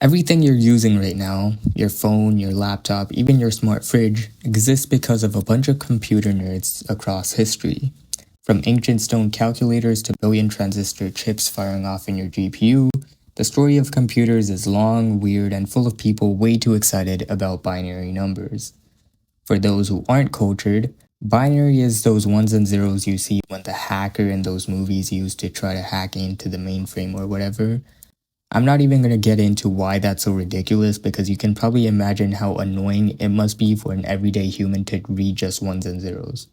Everything you're using right now, your phone, your laptop, even your smart fridge, exists because of a bunch of computer nerds across history. From ancient stone calculators to billion transistor chips firing off in your GPU, the story of computers is long, weird, and full of people way too excited about binary numbers. For those who aren't cultured, binary is those ones and zeros you see when the hacker in those movies used to try to hack into the mainframe or whatever. I'm not even going to get into why that's so ridiculous because you can probably imagine how annoying it must be for an everyday human to read just ones and zeros.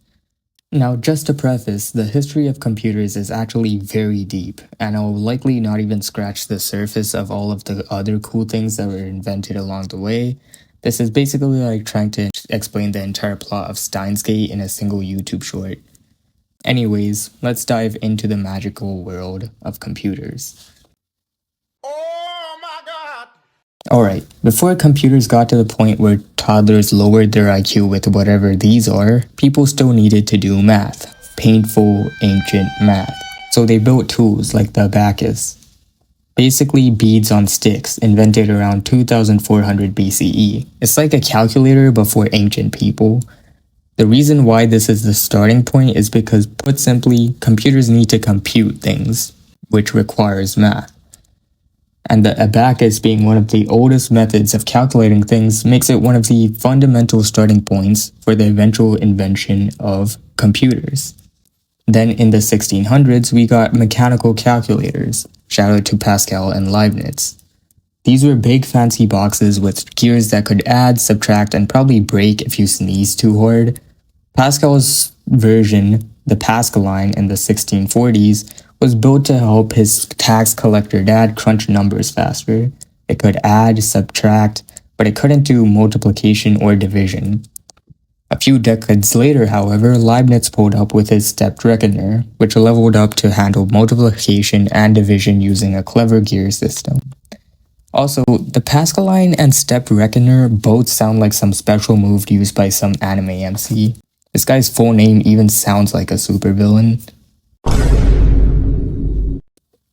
Now, just to preface, the history of computers is actually very deep, and I'll likely not even scratch the surface of all of the other cool things that were invented along the way. This is basically like trying to explain the entire plot of Steins Gate in a single YouTube short. Anyways, let's dive into the magical world of computers. Alright, before computers got to the point where toddlers lowered their IQ with whatever these are, people still needed to do math. Painful, ancient math. So they built tools like the abacus. Basically beads on sticks, invented around 2400 BCE. It's like a calculator but for ancient people. The reason why this is the starting point is because, put simply, computers need to compute things, which requires math. And the abacus being one of the oldest methods of calculating things makes it one of the fundamental starting points for the eventual invention of computers. Then in the 1600s, we got mechanical calculators, shout out to Pascal and Leibniz. These were big fancy boxes with gears that could add, subtract, and probably break if you sneeze too hard. Pascal's version, the Pascaline in the 1640s, was built to help his tax collector dad crunch numbers faster. It could add, subtract, but it couldn't do multiplication or division. A few decades later, however, Leibniz pulled up with his stepped reckoner, which leveled up to handle multiplication and division using a clever gear system. Also, the Pascaline and stepped reckoner both sound like some special move used by some anime MC. This guy's full name even sounds like a supervillain.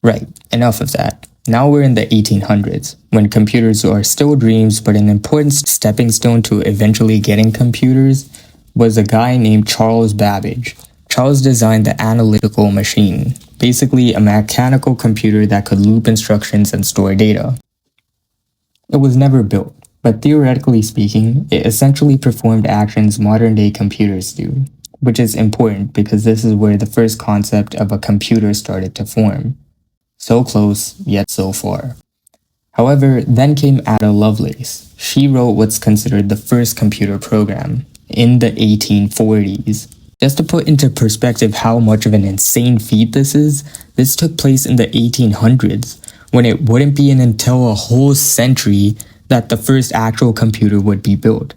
Right, enough of that. Now we're in the 1800s, when computers are still dreams, but an important stepping stone to eventually getting computers was a guy named Charles Babbage. Charles designed the analytical machine, basically a mechanical computer that could loop instructions and store data. It was never built, but theoretically speaking, it essentially performed actions modern-day computers do, which is important because this is where the first concept of a computer started to form. So close, yet so far. However, then came Ada Lovelace. She wrote what's considered the first computer program in the 1840s. Just to put into perspective how much of an insane feat this took place in the 1800s, when it wouldn't be until a whole century that the first actual computer would be built.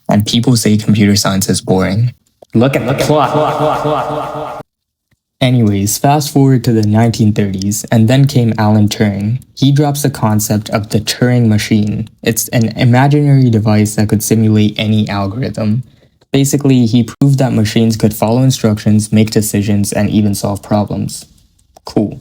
And people say computer science is boring. Look at the clock. Anyways, fast forward to the 1930s, and then came Alan Turing. He drops the concept of the Turing machine. It's an imaginary device that could simulate any algorithm. Basically, he proved that machines could follow instructions, make decisions, and even solve problems. Cool.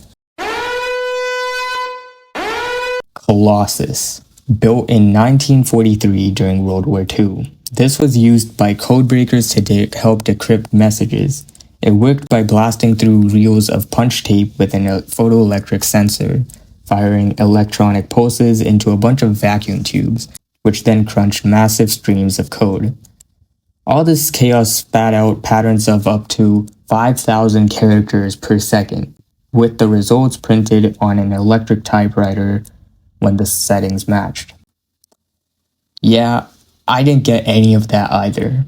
Colossus. Built in 1943 during World War II. This was used by codebreakers to help decrypt messages. It worked by blasting through reels of punch tape with a photoelectric sensor, firing electronic pulses into a bunch of vacuum tubes, which then crunched massive streams of code. All this chaos spat out patterns of up to 5,000 characters per second, with the results printed on an electric typewriter when the settings matched. Yeah, I didn't get any of that either.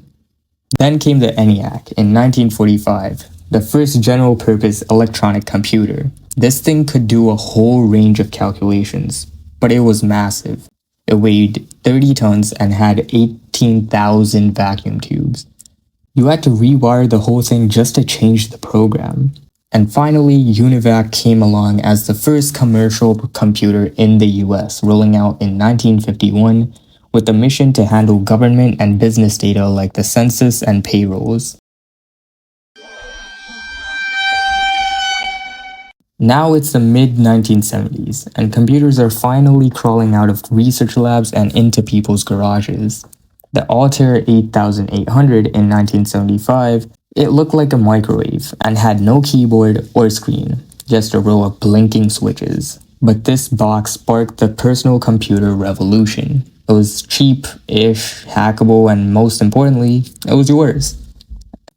Then came the ENIAC in 1945, the first general-purpose electronic computer. This thing could do a whole range of calculations, but it was massive. It weighed 30 tons and had 18,000 vacuum tubes. You had to rewire the whole thing just to change the program. And finally, UNIVAC came along as the first commercial computer in the US, rolling out in 1951, with a mission to handle government and business data like the census and payrolls. Now it's the mid 1970s, and computers are finally crawling out of research labs and into people's garages. The Altair 8800 in 1975, it looked like a microwave and had no keyboard or screen, just a row of blinking switches. But this box sparked the personal computer revolution. It was cheap-ish, hackable, and most importantly, it was yours.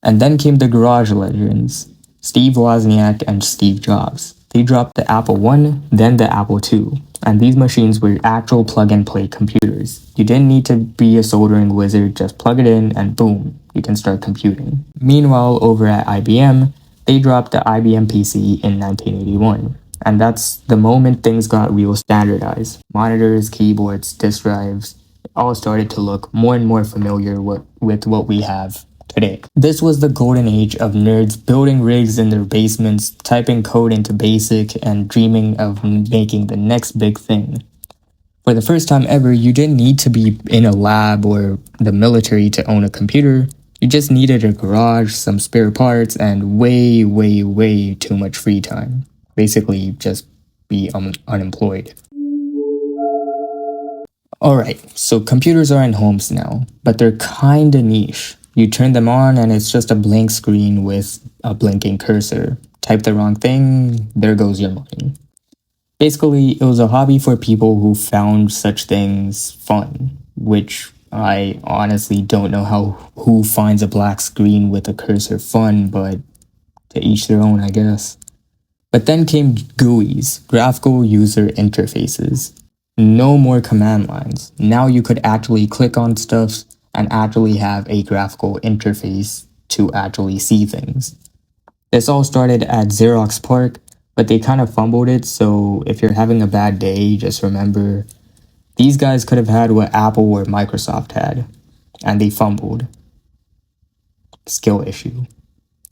And then came the garage legends, Steve Wozniak and Steve Jobs. They dropped the Apple I, then the Apple II, and these machines were actual plug-and-play computers. You didn't need to be a soldering wizard, just plug it in and boom, you can start computing. Meanwhile, over at IBM, they dropped the IBM PC in 1981. And that's the moment things got real standardized. Monitors, keyboards, disk drives, all started to look more and more familiar with what we have today. This was the golden age of nerds building rigs in their basements, typing code into BASIC, and dreaming of making the next big thing. For the first time ever, you didn't need to be in a lab or the military to own a computer. You just needed a garage, some spare parts, and way, way, way too much free time. Basically, just be unemployed. Alright, so computers are in homes now, but they're kinda niche. You turn them on and it's just a blank screen with a blinking cursor. Type the wrong thing, there goes your money. Basically, it was a hobby for people who found such things fun, which I honestly don't know who finds a black screen with a cursor fun, but to each their own, I guess. But then came GUIs, graphical user interfaces. No more command lines. Now you could actually click on stuff and actually have a graphical interface to actually see things. This all started at Xerox PARC, but they kind of fumbled it, so if you're having a bad day, just remember, these guys could have had what Apple or Microsoft had, and they fumbled. Skill issue.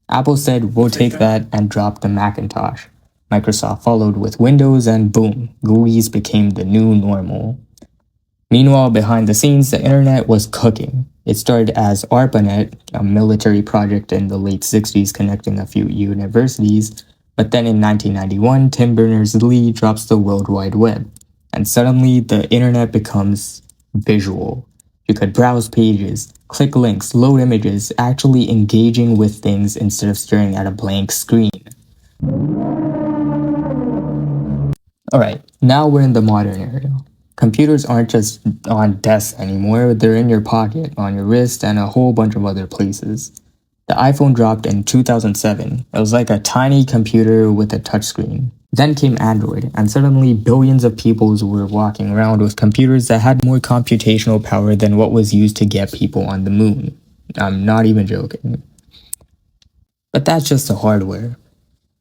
Apple said, we'll take that, and dropped the Macintosh. Microsoft followed with Windows, and boom, GUIs became the new normal. Meanwhile, behind the scenes, the internet was cooking. It started as ARPANET, a military project in the late 60s connecting a few universities, but then in 1991, Tim Berners-Lee drops the World Wide Web, and suddenly the internet becomes visual. You could browse pages, click links, load images, actually engaging with things instead of staring at a blank screen. Alright, now we're in the modern era. Computers aren't just on desks anymore, they're in your pocket, on your wrist, and a whole bunch of other places. The iPhone dropped in 2007. It was like a tiny computer with a touchscreen. Then came Android, and suddenly billions of people were walking around with computers that had more computational power than what was used to get people on the moon. I'm not even joking. But that's just the hardware.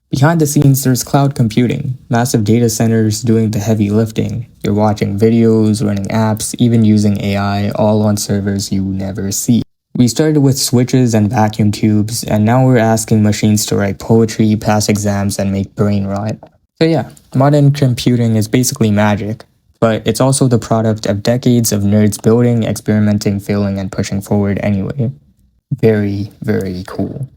Behind the scenes, there's cloud computing, massive data centers doing the heavy lifting. You're watching videos, running apps, even using AI, all on servers you never see. We started with switches and vacuum tubes, and now we're asking machines to write poetry, pass exams, and make brain rot. So yeah, modern computing is basically magic, but it's also the product of decades of nerds building, experimenting, failing, and pushing forward anyway. Very, very cool.